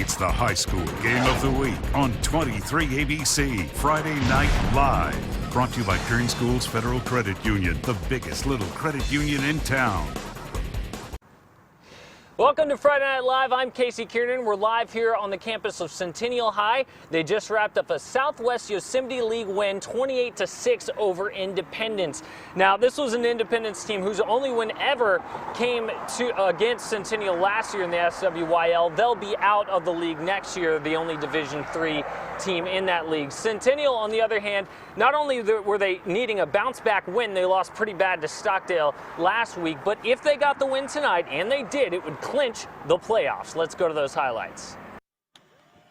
It's the high school game of the week on 23 ABC, Friday Night Live. Brought to you by Kern Schools Federal Credit Union, the biggest little credit union in town. Welcome to Friday Night Live. I'm Casey Kiernan. We're live here on the campus of Centennial High. They just wrapped up a Southwest Yosemite League win, 28-6 over Independence. Now, this was an Independence team whose only win ever came against Centennial last year in the SWYL. They'll be out of the league next year, the only Division III team in that league. Centennial, on the other hand, not only were they needing a bounce-back win, they lost pretty bad to Stockdale last week, but if they got the win tonight, and they did, it would clinch the playoffs. Let's go to those highlights.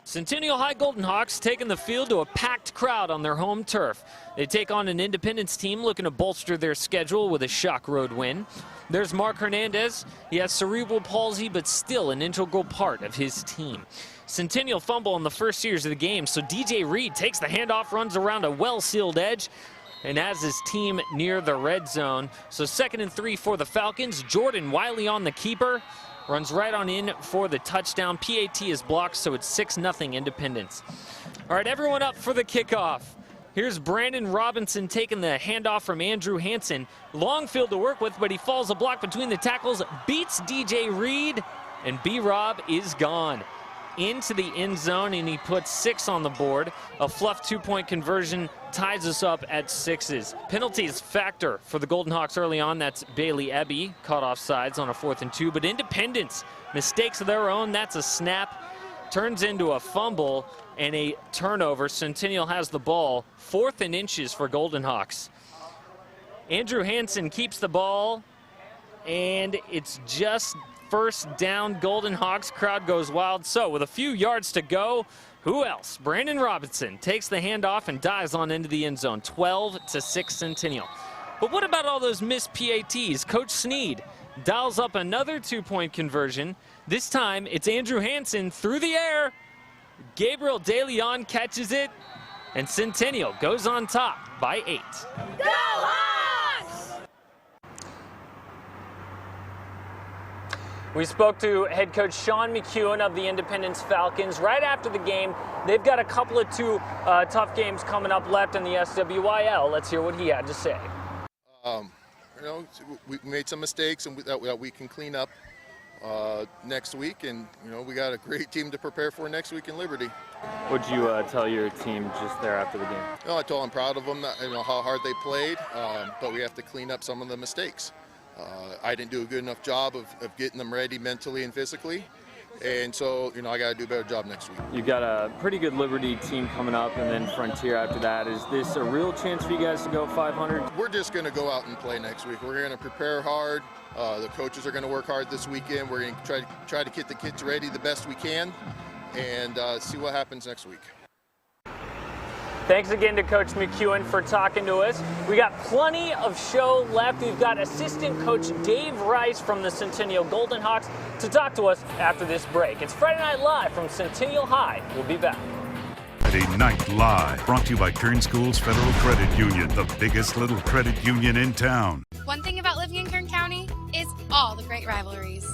Centennial High Golden Hawks taking the field to a packed crowd on their home turf. They take on an Independence team looking to bolster their schedule with a shock road win. There's Mark Hernandez. He has cerebral palsy, but still an integral part of his team. Centennial fumble in the first series of the game, so DJ Reed takes the handoff, runs around a well-sealed edge, and has his team near the red zone. So 2nd and 3 for the Falcons. Jordan Wiley on the keeper. Runs right on in for the touchdown. PAT is blocked, so it's 6-0 Independence. All right, everyone up for the kickoff. Here's Brandon Robinson taking the handoff from Andrew Hansen. Long field to work with, but he falls a block between the tackles, beats DJ Reed, and B-Rob is gone into the end zone, and he puts 6 on the board. A fluff 2-point conversion ties us up at 6s. Penalties factor for the Golden Hawks early on. That's Bailey Ebby, caught off sides on a 4th and 2. But Independence, mistakes of their own. That's a snap, turns into a fumble and a turnover. Centennial has the ball. 4th and inches for Golden Hawks. Andrew Hansen keeps the ball, and it's just first down Golden Hawks. Crowd goes wild. So with a few yards to go, who else? Brandon Robinson takes the handoff and dives on into the end zone. 12-6 Centennial. But what about all those missed PATs? Coach Sneed dials up another 2-point conversion. This time it's Andrew Hansen through the air. Gabriel De Leon catches it, and Centennial goes on top by 8. Go Hawks! We spoke to head coach Sean McEwen of the Independence Falcons right after the game. They've got a couple of tough games coming up left in the SWYL. Let's hear what he had to say. We made some mistakes and that we can clean up next week, and we got a great team to prepare for next week in Liberty. What'd you tell your team just there after the game? I told them I'm proud of them, how hard they played, but we have to clean up some of the mistakes. I didn't do a good enough job of getting them ready mentally and physically, and so I got to do a better job next week. You've got a pretty good Liberty team coming up, and then Frontier after that. Is this a real chance for you guys to go 500? We're just going to go out and play next week. We're going to prepare hard. The coaches are going to work hard this weekend. We're going to try to get the kids ready the best we can, and see what happens next week. Thanks again to Coach McEwen for talking to us. We got plenty of show left. We've got assistant coach Dave Rice from the Centennial Golden Hawks to talk to us after this break. It's Friday Night Live from Centennial High. We'll be back. Friday Night Live, brought to you by Kern Schools Federal Credit Union, the biggest little credit union in town. One thing about living in Kern County is all the great rivalries.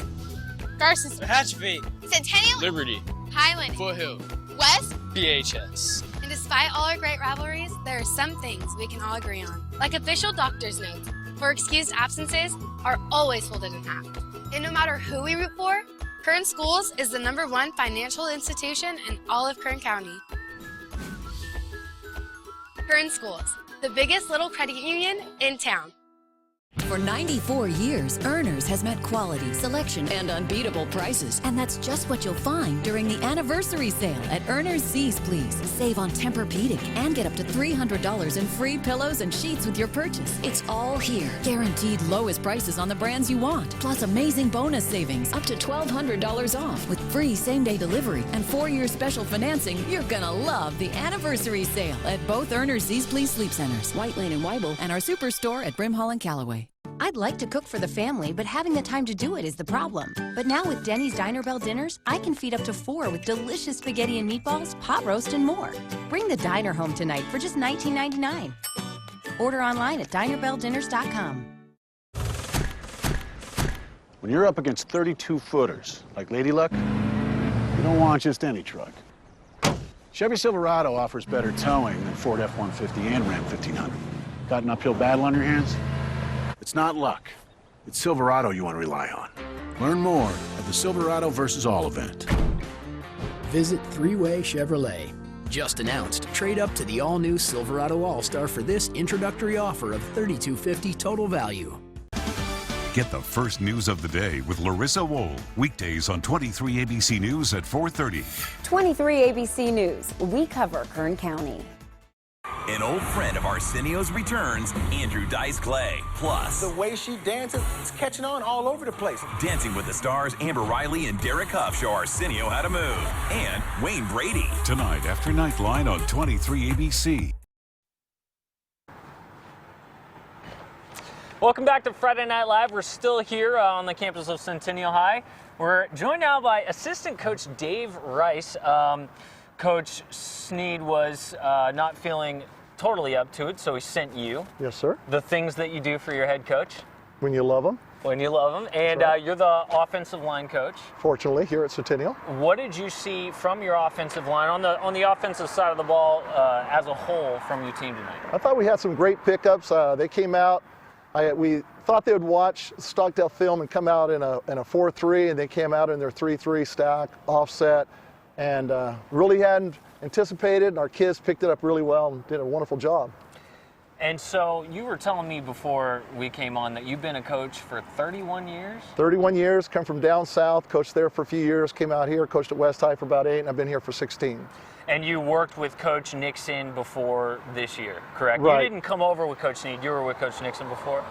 Garson, Hatchfate, Centennial, Liberty, Highland, Foothill, West, PHS. and despite all our great rivalries, there are some things we can all agree on. Like official doctor's notes for excused absences are always folded in half. And no matter who we root for, Kern Schools is the #1 financial institution in all of Kern County. Kern Schools, the biggest little credit union in town. For 94 years, Earners has met quality, selection, and unbeatable prices. And that's just what you'll find during the anniversary sale at Earners Seas Please. Save on Tempur-Pedic and get up to $300 in free pillows and sheets with your purchase. It's all here. Guaranteed lowest prices on the brands you want. Plus amazing bonus savings up to $1,200 off with free same-day delivery and 4-year special financing. You're gonna love the anniversary sale at both Earners Seas Please Sleep Centers, White Lane and Weibel, and our superstore at Brimhall and Callaway. I'd like to cook for the family, but having the time to do it is the problem. But now with Denny's Diner Bell dinners, I can feed up to 4 with delicious spaghetti and meatballs, pot roast, and more. Bring the diner home tonight for just $19.99. Order online at dinerbelldinners.com. When you're up against 32-footers like Lady Luck, You don't want just any truck. Chevy Silverado offers better towing than Ford F-150 and Ram 1500. Got an uphill battle on your hands? It's not luck. It's Silverado you want to rely on. Learn more at the Silverado versus All event. Visit Three-Way Chevrolet. Just announced, trade up to the all-new Silverado All-Star for this introductory offer of $3,250 total value. Get the first news of the day with Larissa Wohl. Weekdays on 23 ABC News at 4:30. 23 ABC News. We cover Kern County. An old friend of Arsenio's returns, Andrew Dice Clay. Plus, the way she dances, it's catching on all over the place. Dancing with the Stars, Amber Riley and Derek Huff show Arsenio how to move. And Wayne Brady. Tonight after Nightline on 23 ABC. Welcome back to Friday Night Live. We're still here on the campus of Centennial High. We're joined now by assistant coach Dave Rice. Coach Sneed was not feeling totally up to it, so he sent you. Yes, sir. The things that you do for your head coach. When you love them. When you love them. And right. You're the offensive line coach. Fortunately, here at Centennial. What did you see from your offensive line, on the offensive side of the ball as a whole from your team tonight? I thought we had some great pickups. They came out. We thought they would watch Stockdale film and come out in a 4-3, and they came out in their 3-3 stack, offset, and really hadn't anticipated, and our kids picked it up really well and did a wonderful job. And so you were telling me before we came on that you've been a coach for 31 years? 31 years, come from down south, coached there for a few years, came out here, coached at West High for about 8, and I've been here for 16. And you worked with Coach Nixon before this year, correct? Right. You didn't come over with Coach Sneed, you were with Coach Nixon before?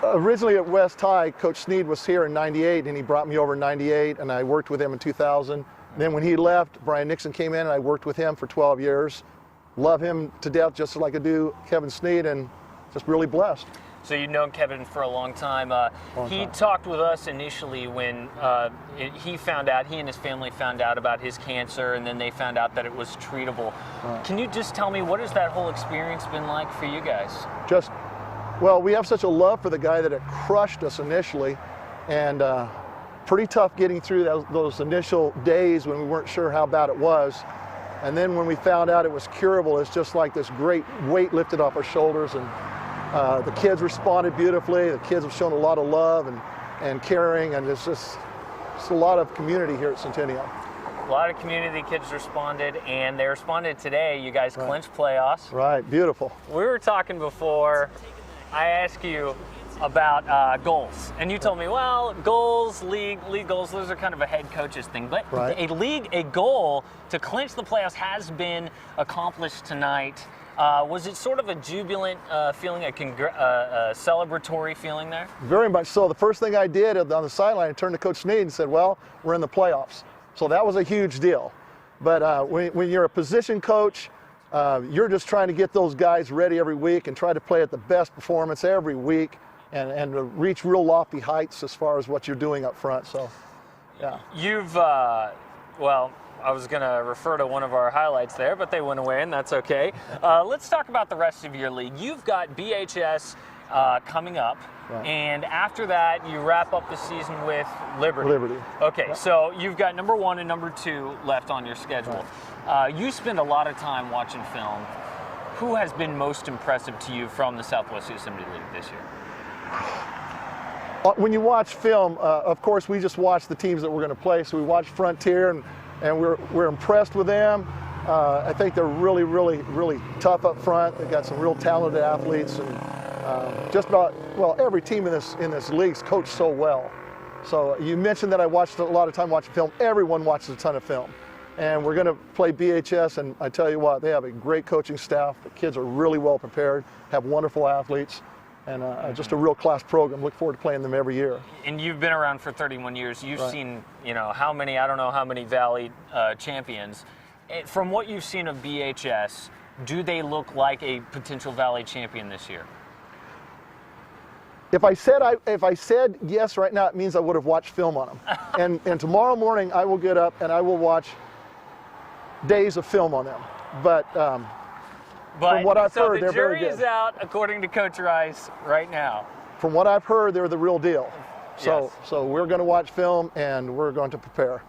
Originally at West High, Coach Sneed was here in 98, and he brought me over in 98, and I worked with him in 2000. Then when he left, Brian Nixon came in, and I worked with him for 12 years. Love him to death, just like I do Kevin Sneed, and just really blessed. So you've known Kevin for a long time. He talked with us initially when he and his family found out about his cancer, and then they found out that it was treatable. Right. Can you just tell me, what has that whole experience been like for you guys? Well, we have such a love for the guy that it crushed us initially, and pretty tough getting through those initial days when we weren't sure how bad it was. And then when we found out it was curable, it's just like this great weight lifted off our shoulders, and the kids responded beautifully. The kids have shown a lot of love and caring, and it's just a lot of community here at Centennial. A lot of community kids responded, and they responded today. You guys clinched playoffs. Right, beautiful. We were talking before. I asked you about goals, and you told me, well, goals, league goals, those are kind of a head coach's thing. But a goal to clinch the playoffs has been accomplished tonight. Was it sort of a jubilant feeling, a celebratory feeling there? Very much so. The first thing I did on the sideline, I turned to Coach Sneed and said, well, we're in the playoffs. So that was a huge deal. But when you're a position coach, you're just trying to get those guys ready every week and try to play at the best performance every week and to reach real lofty heights as far as what you're doing up front. So, yeah. You've, well, I was going to refer to one of our highlights there, but they went away, and that's okay. Let's talk about the rest of your league. You've got BHS coming up, and after that, you wrap up the season with Liberty. Okay, so you've got number 1 and number 2 left on your schedule. You spend a lot of time watching film. Who has been most impressive to you from the Southwest Yosemite League this year? When you watch film, of course, we just watch the teams that we're going to play. So we watch Frontier, and we're impressed with them. I think they're really, really, really tough up front. They've got some real talented athletes, and just about, well, every team in this league's coached so well. So you mentioned that I watched a lot of time watching film. Everyone watches a ton of film. And we're going to play BHS, and I tell you what, they have a great coaching staff. The kids are really well prepared, have wonderful athletes, and just a real class program. Look forward to playing them every year. And you've been around for 31 years. You've seen, how many, I don't know how many Valley champions. From what you've seen of BHS, do they look like a potential Valley champion this year? If I said yes right now, it means I would have watched film on them. and tomorrow morning I will get up and I will watch days of film on them. But from what I've heard, they're very good. So the jury is out, according to Coach Rice, right now. From what I've heard, they're the real deal. So we're going to watch film and we're going to prepare.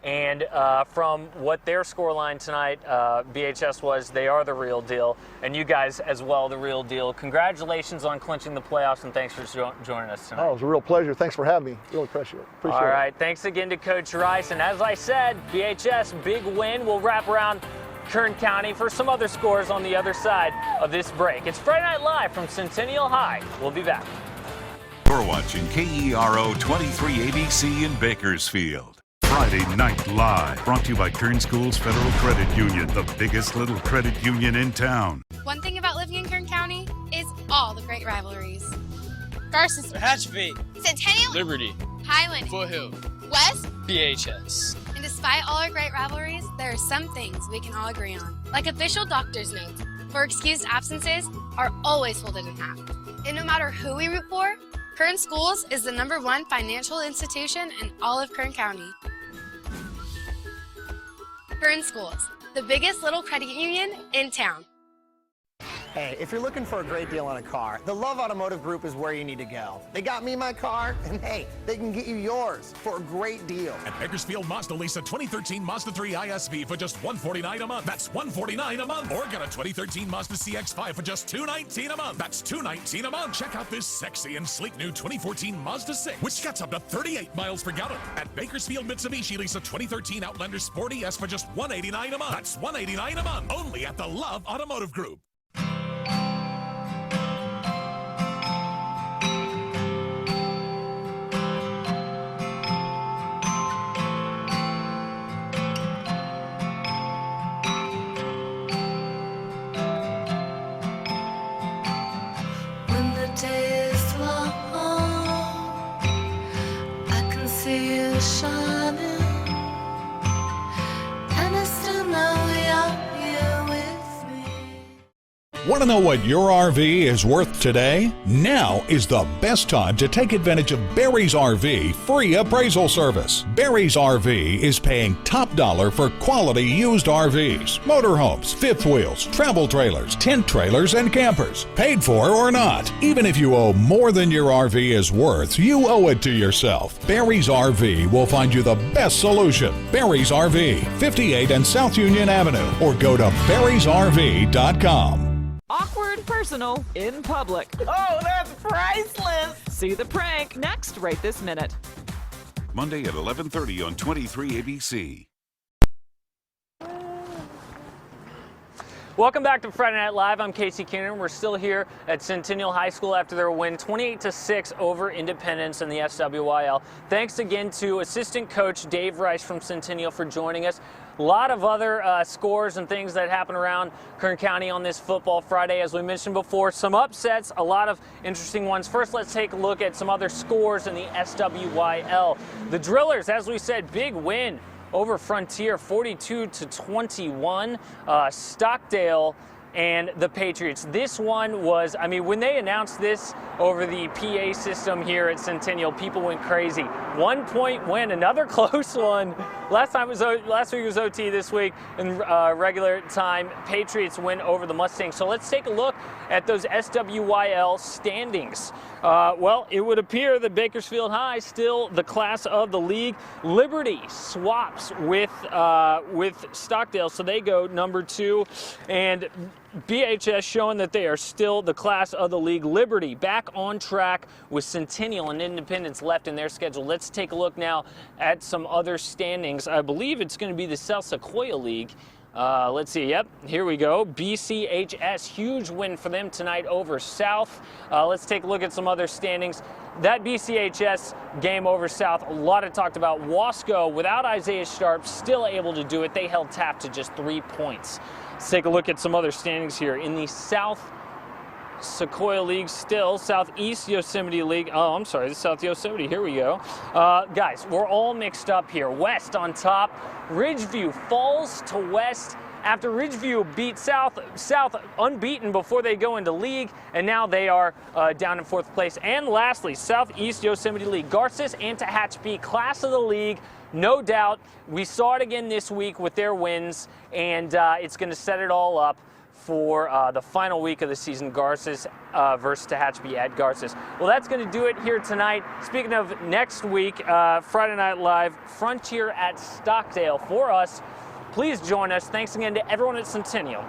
And from what their scoreline tonight, BHS was, they are the real deal. And you guys as well, the real deal. Congratulations on clinching the playoffs, and thanks for joining us tonight. Oh, it was a real pleasure. Thanks for having me. Really appreciate it. All right, thanks again to Coach Rice. And as I said, BHS, big win. We'll wrap around Kern County for some other scores on the other side of this break. It's Friday Night Live from Centennial High. We'll be back. You're watching KERO 23 ABC in Bakersfield. Friday Night Live, brought to you by Kern Schools Federal Credit Union, the biggest little credit union in town. One thing about living in Kern County is all the great rivalries. Garces, Hatchville, Centennial, Liberty, Highland, Foothill, West, BHS. And despite all our great rivalries, there are some things we can all agree on, like official doctor's notes for excused absences are always folded in half. And no matter who we root for, Kern Schools is the #1 financial institution in all of Kern County. Kern Schools, the biggest little credit union in town. Hey, if you're looking for a great deal on a car, the Love Automotive Group is where you need to go. They got me my car, and hey, they can get you yours for a great deal. At Bakersfield Mazda, lease a 2013 Mazda 3 ISV for just $149 a month. That's $149 a month. Or get a 2013 Mazda CX-5 for just $219 a month. That's $219 a month. Check out this sexy and sleek new 2014 Mazda 6, which gets up to 38 miles per gallon. At Bakersfield Mitsubishi, lease a 2013 Outlander Sport ES for just $189 a month. That's $189 a month. Only at the Love Automotive Group. Shining, and I still know you're here with me. Want to know what your RV is worth today? Now is the best time to take advantage of Barry's RV free appraisal service. Barry's RV is paying top dollar for quality used RVs, motorhomes, fifth wheels, travel trailers, tent trailers, and campers. Paid for or not, even if you owe more than your RV is worth, you owe it to yourself. Barry's RV will find you the best solution. Barry's RV, 58 and South Union Avenue, or go to barrysrv.com. Awkward personal in public. Oh, that's priceless. See the prank next right this minute. Monday at 11:30 on 23 ABC. Welcome back to Friday Night Live. I'm Casey Keenan. We're still here at Centennial High School after their win 28-6 over Independence in the SWYL. Thanks again to assistant coach Dave Rice from Centennial for joining us. A lot of other scores and things that happen around Kern County on this football Friday. As we mentioned before, some upsets, a lot of interesting ones. First, let's take a look at some other scores in the SWYL. The Drillers, as we said, big win over Frontier, 42-21. Stockdale and the Patriots. This one was, I mean, when they announced this over the PA system here at Centennial, people went crazy. 1 point win, another close one. Last week was OT, this week in regular time. Patriots win over the Mustangs. So let's take a look at those SWYL standings. Well, it would appear that Bakersfield High still the class of the league. Liberty swaps with Stockdale, so they go #2, and BHS showing that they are still the class of the league. Liberty back on track with Centennial and Independence left in their schedule. Let's take a look now at some other standings. I believe it's going to be the South Sequoia League. Let's see. Yep, here we go. BCHS, huge win for them tonight over South. Let's take a look at some other standings. That BCHS game over South, a lot of talked about. Wasco, without Isaiah Sharp, still able to do it. They held Taft to just 3 points. Let's take a look at some other standings here. In the South Sequoia League still, Southeast Yosemite League. Oh, I'm sorry, the South Yosemite. Here we go. Guys, we're all mixed up here. West on top. Ridgeview falls to West after Ridgeview beat South unbeaten before they go into league, and now they are down in 4th place. And lastly, Southeast Yosemite League. Garces and Tehachapi, class of the league. No doubt. We saw it again this week with their wins, and it's going to set it all up for the final week of the season, Garces versus Tehachapi at Garces. Well, that's going to do it here tonight. Speaking of next week, Friday Night Live, Frontier at Stockdale. For us, please join us. Thanks again to everyone at Centennial.